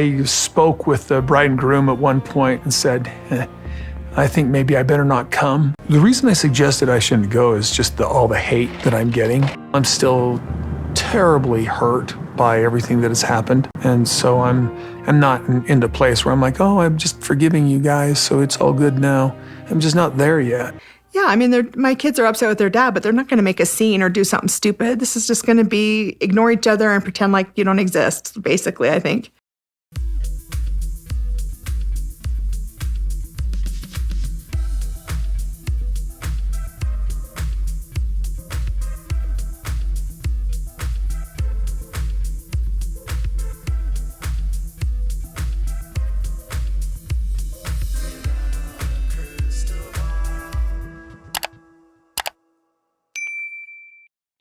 I spoke with the bride and groom at one point and said, I think maybe I better not come. The reason I suggested I shouldn't go is just all the hate that I'm getting. I'm still terribly hurt by everything that has happened. And so I'm not in the place where I'm like, oh, I'm just forgiving you guys, so it's all good now. I'm just not there yet. Yeah, I mean, my kids are upset with their dad, but they're not going to make a scene or do something stupid. This is just going to be ignore each other and pretend like you don't exist, basically, I think.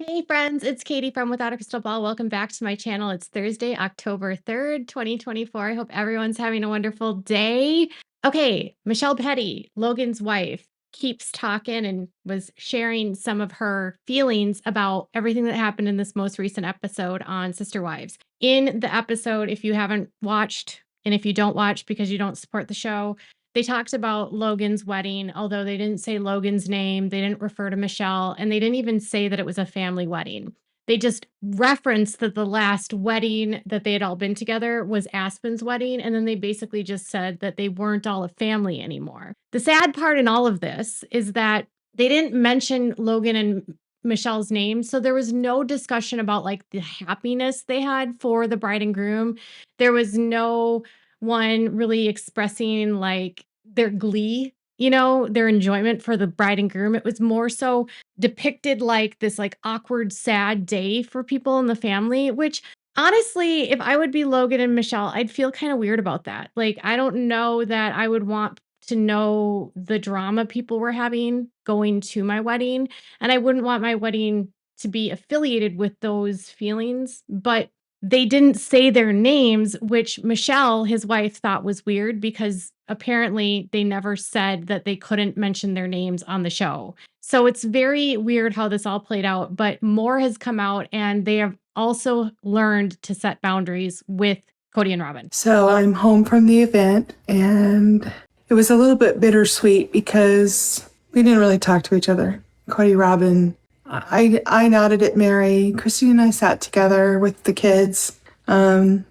Hey friends, it's Katie from Without a Crystal Ball. Welcome back to my channel. It's Thursday, October 3rd, 2024. I hope everyone's having a wonderful day. Okay, Michelle Petty, Logan's wife, keeps talking and was sharing some of her feelings about everything that happened in this most recent episode on Sister Wives. In the episode, if you haven't watched, and if you don't watch because you don't support the show, they talked about Logan's wedding, although they didn't say Logan's name, they didn't refer to Michelle, and they didn't even say that it was a family wedding. They just referenced that the last wedding that they had all been together was Aspen's wedding, and then they basically just said that they weren't all a family anymore. The sad part in all of this is that they didn't mention Logan and Michelle's name, so there was no discussion about like the happiness they had for the bride and groom. There was no one really expressing like their glee, their enjoyment for the bride and groom. It was more so depicted like this like awkward, sad day for people in the family, which honestly, if I would be Logan and Michelle, I'd feel kind of weird about that. Like, I don't know that I would want to know the drama people were having going to my wedding, and I wouldn't want my wedding to be affiliated with those feelings, but they didn't say their names, which Michelle, his wife, thought was weird because apparently they never said that they couldn't mention their names on the show. So it's very weird how this all played out, but more has come out and they have also learned to set boundaries with Kody and Robyn. So I'm home from the event and it was a little bit bittersweet because we didn't really talk to each other. Kody Robyn, I nodded at Mary. Christine and I sat together with the kids. Kody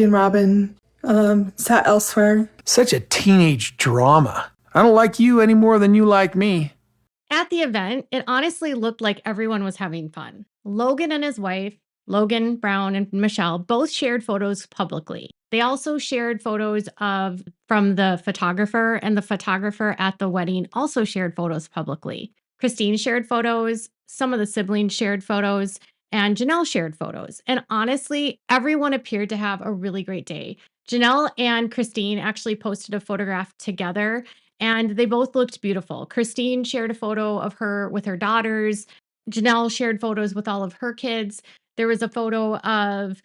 and Robyn sat elsewhere. Such a teenage drama. I don't like you any more than you like me. At the event, it honestly looked like everyone was having fun. Logan and his wife, Logan Brown and Michelle, both shared photos publicly. They also shared photos from the photographer, and the photographer at the wedding also shared photos publicly. Christine shared photos, some of the siblings shared photos, and Janelle shared photos. And honestly, everyone appeared to have a really great day. Janelle and Christine actually posted a photograph together, and they both looked beautiful. Christine shared a photo of her with her daughters. Janelle shared photos with all of her kids. There was a photo of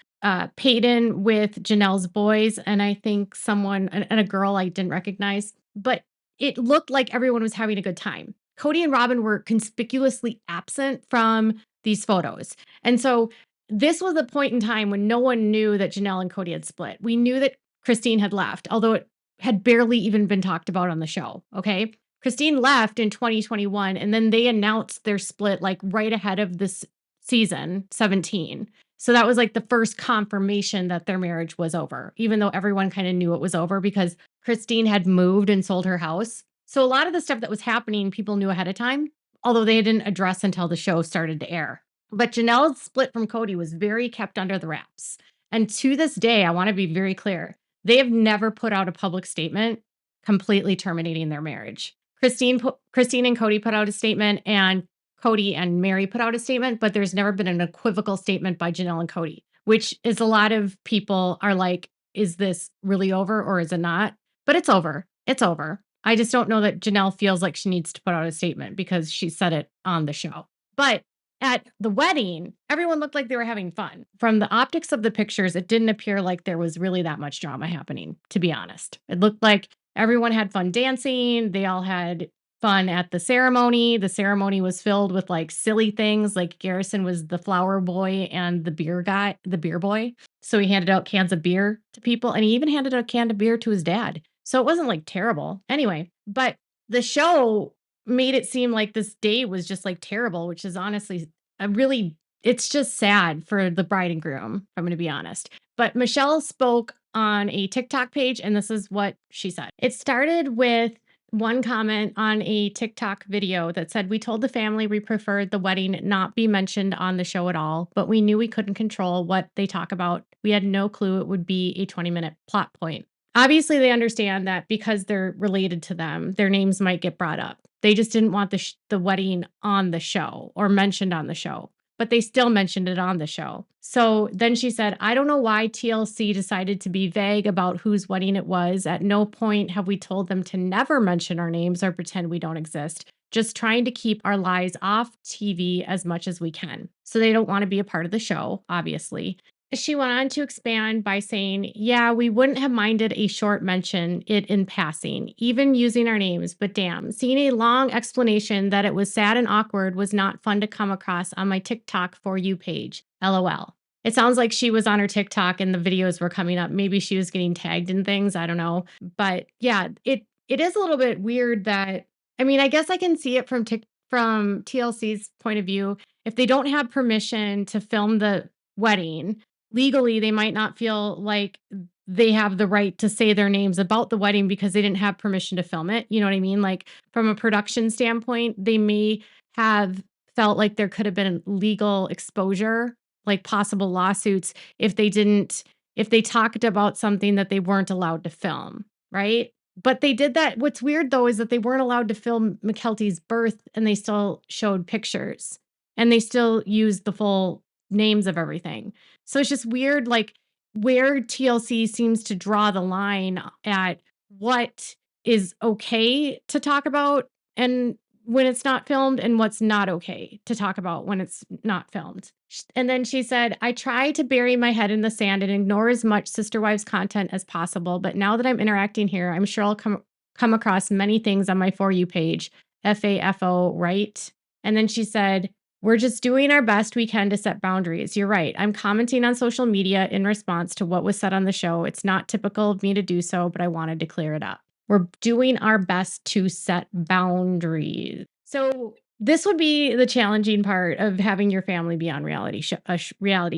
Peyton with Janelle's boys, and I think and a girl I didn't recognize. But it looked like everyone was having a good time. Kody and Robyn were conspicuously absent from these photos. And so this was a point in time when no one knew that Janelle and Kody had split. We knew that Christine had left, although it had barely even been talked about on the show, okay? Christine left in 2021, and then they announced their split like right ahead of this season 17. So that was like the first confirmation that their marriage was over, even though everyone kind of knew it was over because Christine had moved and sold her house. So a lot of the stuff that was happening, people knew ahead of time, although they didn't address until the show started to air. But Janelle's split from Kody was very kept under the wraps. And to this day, I want to be very clear, they have never put out a public statement completely terminating their marriage. Christine and Kody put out a statement, and Kody and Mary put out a statement, but there's never been an equivocal statement by Janelle and Kody, which is a lot of people are like, is this really over or is it not? But it's over. It's over. I just don't know that Janelle feels like she needs to put out a statement because she said it on the show. But at the wedding, everyone looked like they were having fun. From the optics of the pictures, it didn't appear like there was really that much drama happening, to be honest. It looked like everyone had fun dancing. They all had fun at the ceremony. The ceremony was filled with like silly things, like Garrison was the flower boy and the beer boy. So he handed out cans of beer to people, and he even handed out a can of beer to his dad. So it wasn't like terrible. Anyway, but the show made it seem like this day was just like terrible, which is honestly it's just sad for the bride and groom, I'm going to be honest. But Michelle spoke on a TikTok page, and this is what she said. It started with one comment on a TikTok video that said, "We told the family we preferred the wedding not be mentioned on the show at all, but we knew we couldn't control what they talk about. We had no clue it would be a 20-minute plot point." Obviously, they understand that because they're related to them, their names might get brought up. They just didn't want the wedding on the show or mentioned on the show, but they still mentioned it on the show. So then she said, "I don't know why TLC decided to be vague about whose wedding it was. At no point have we told them to never mention our names or pretend we don't exist. Just trying to keep our lies off TV as much as we can." So they don't want to be a part of the show, obviously. She went on to expand by saying, "Yeah, we wouldn't have minded a short mention it in passing, even using our names, but damn, seeing a long explanation that it was sad and awkward was not fun to come across on my TikTok For You page. LOL." It sounds like she was on her TikTok and the videos were coming up. Maybe she was getting tagged in things. I don't know. But yeah, it is a little bit weird that, I mean, I guess I can see it from TLC's point of view. If they don't have permission to film the wedding, legally, they might not feel like they have the right to say their names about the wedding because they didn't have permission to film it. You know what I mean? Like from a production standpoint, they may have felt like there could have been legal exposure, like possible lawsuits if they talked about something that they weren't allowed to film, right? But they did that. What's weird though is that they weren't allowed to film McKelty's birth and they still showed pictures and they still used the full names of everything. So it's just weird, like where TLC seems to draw the line at what is okay to talk about and when it's not filmed and what's not okay to talk about when it's not filmed. And then she said, "I try to bury my head in the sand and ignore as much Sister Wives content as possible. But now that I'm interacting here, I'm sure I'll come across many things on my For You page. FAFO, right?" And then she said, "We're just doing our best we can to set boundaries. You're right. I'm commenting on social media in response to what was said on the show. It's not typical of me to do so, but I wanted to clear it up. We're doing our best to set boundaries." So this would be the challenging part of having your family be on reality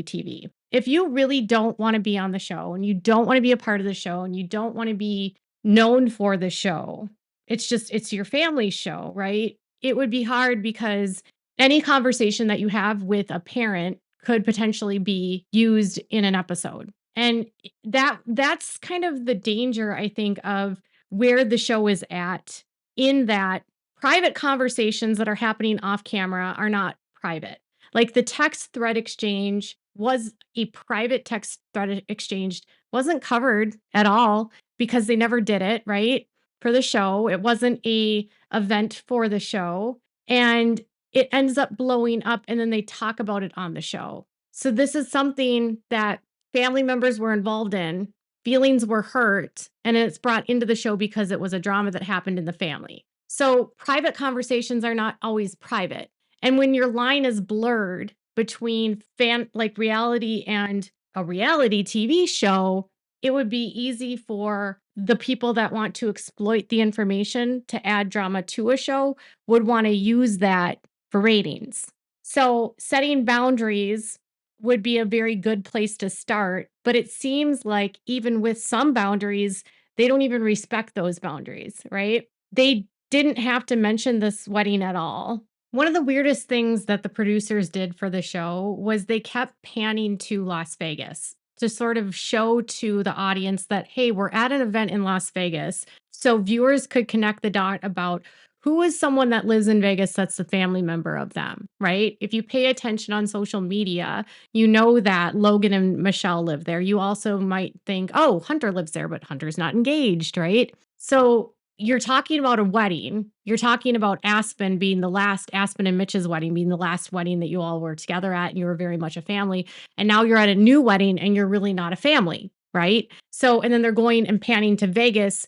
TV. If you really don't want to be on the show and you don't want to be a part of the show and you don't want to be known for the show, it's your family's show, right? It would be hard because any conversation that you have with a parent could potentially be used in an episode. And that's kind of the danger, I think, of where the show is at, in that private conversations that are happening off camera are not private. Like the text thread exchange was a private text thread exchange, wasn't covered at all because they never did it, right? For the show. It wasn't a event for the show. And it ends up blowing up and then they talk about it on the show. So this is something that family members were involved in, feelings were hurt, and it's brought into the show because it was a drama that happened in the family. So private conversations are not always private. And when your line is blurred between reality and a reality TV show, it would be easy for the people that want to exploit the information to add drama to a show would want to use that for ratings. So setting boundaries would be a very good place to start. But it seems like even with some boundaries, they don't even respect those boundaries, right? They didn't have to mention this wedding at all. One of the weirdest things that the producers did for the show was they kept panning to Las Vegas to sort of show to the audience that, hey, we're at an event in Las Vegas. So viewers could connect the dot about who is someone that lives in Vegas that's a family member of them, right? If you pay attention on social media, you know that Logan and Michelle live there. You also might think, oh, Hunter lives there, but Hunter's not engaged, right? So you're talking about a wedding. You're talking about Aspen and Mitch's wedding being the last wedding that you all were together at, and you were very much a family. And now you're at a new wedding and you're really not a family, right? So, and then they're going and panning to Vegas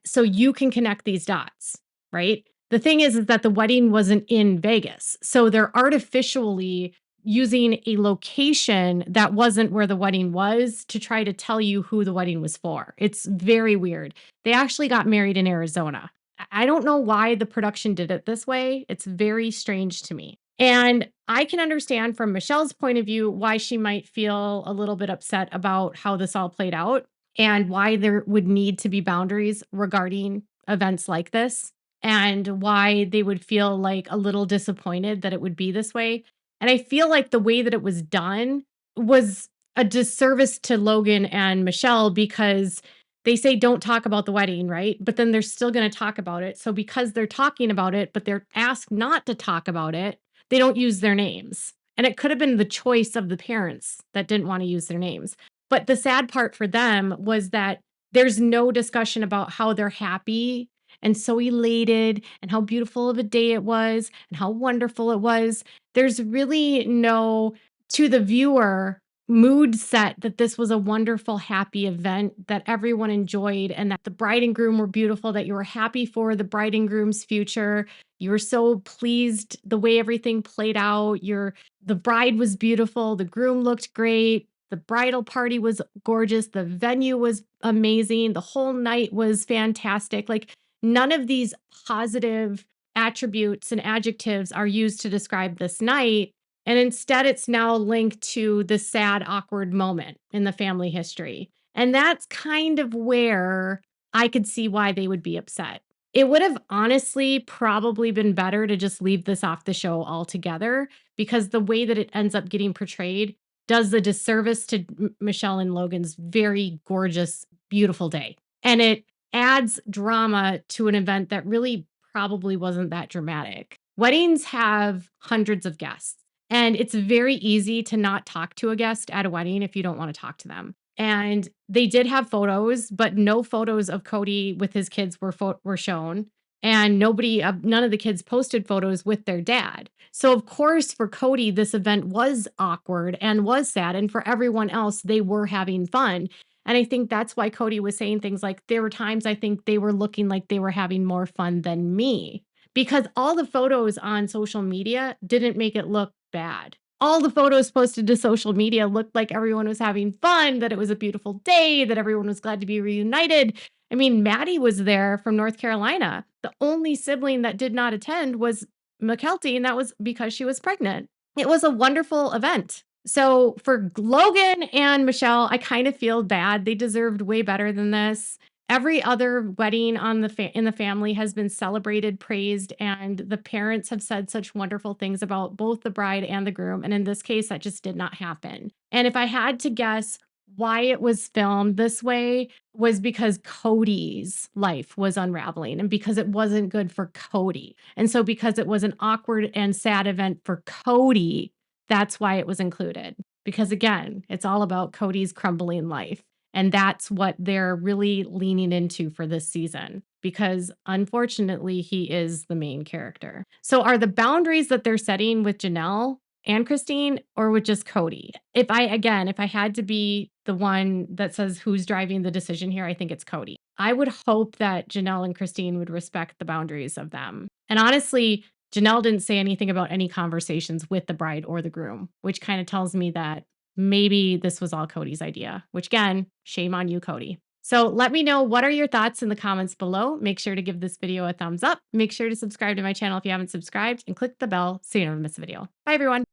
so you can connect these dots, right? The thing is that the wedding wasn't in Vegas. So they're artificially using a location that wasn't where the wedding was to try to tell you who the wedding was for. It's very weird. They actually got married in Arizona. I don't know why the production did it this way. It's very strange to me. And I can understand from Michelle's point of view why she might feel a little bit upset about how this all played out and why there would need to be boundaries regarding events like this and why they would feel like a little disappointed that it would be this way. And I feel like the way that it was done was a disservice to Logan and Michelle because they say don't talk about the wedding, right? But then they're still going to talk about it. So because they're talking about it, but they're asked not to talk about it, they don't use their names. And it could have been the choice of the parents that didn't want to use their names. But the sad part for them was that there's no discussion about how they're happy and so elated and how beautiful of a day it was and how wonderful it was. There's really no, to the viewer, mood set that this was a wonderful, happy event that everyone enjoyed and that the bride and groom were beautiful, that you were happy for the bride and groom's future. You were so pleased the way everything played out. The bride was beautiful. The groom looked great. The bridal party was gorgeous. The venue was amazing. The whole night was fantastic. Like none of these positive attributes and adjectives are used to describe this night. And instead, it's now linked to the sad, awkward moment in the family history. And that's kind of where I could see why they would be upset. It would have honestly probably been better to just leave this off the show altogether because the way that it ends up getting portrayed does the disservice to Michelle and Logan's very gorgeous, beautiful day. And it adds drama to an event that really probably wasn't that dramatic. Weddings have hundreds of guests. And it's very easy to not talk to a guest at a wedding if you don't want to talk to them. And they did have photos, but no photos of Kody with his kids were shown. And none of the kids posted photos with their dad. So of course, for Kody, this event was awkward and was sad. And for everyone else, they were having fun. And I think that's why Kody was saying things like, there were times I think they were looking like they were having more fun than me. Because all the photos on social media didn't make it look bad. All the photos posted to social media looked like everyone was having fun, that it was a beautiful day, that everyone was glad to be reunited. I mean, Maddie was there from North Carolina. The only sibling that did not attend was McKelty, and that was because she was pregnant. It was a wonderful event. So for Logan and Michelle, I kind of feel bad. They deserved way better than this. Every other wedding in the family has been celebrated, praised, and the parents have said such wonderful things about both the bride and the groom. And in this case, that just did not happen. And if I had to guess why it was filmed this way was because Kody's life was unraveling and because it wasn't good for Kody. And so because it was an awkward and sad event for Kody, that's why it was included. Because again, it's all about Kody's crumbling life. And that's what they're really leaning into for this season because unfortunately, he is the main character. So are the boundaries that they're setting with Janelle and Christine or with just Kody? If I had to be the one that says who's driving the decision here, I think it's Kody. I would hope that Janelle and Christine would respect the boundaries of them. And honestly, Janelle didn't say anything about any conversations with the bride or the groom, which kind of tells me that maybe this was all Kody's idea, which again, shame on you, Kody. So let me know, what are your thoughts in the comments below? Make sure to give this video a thumbs up. Make sure to subscribe to my channel if you haven't subscribed and click the bell so you never miss a video. Bye everyone.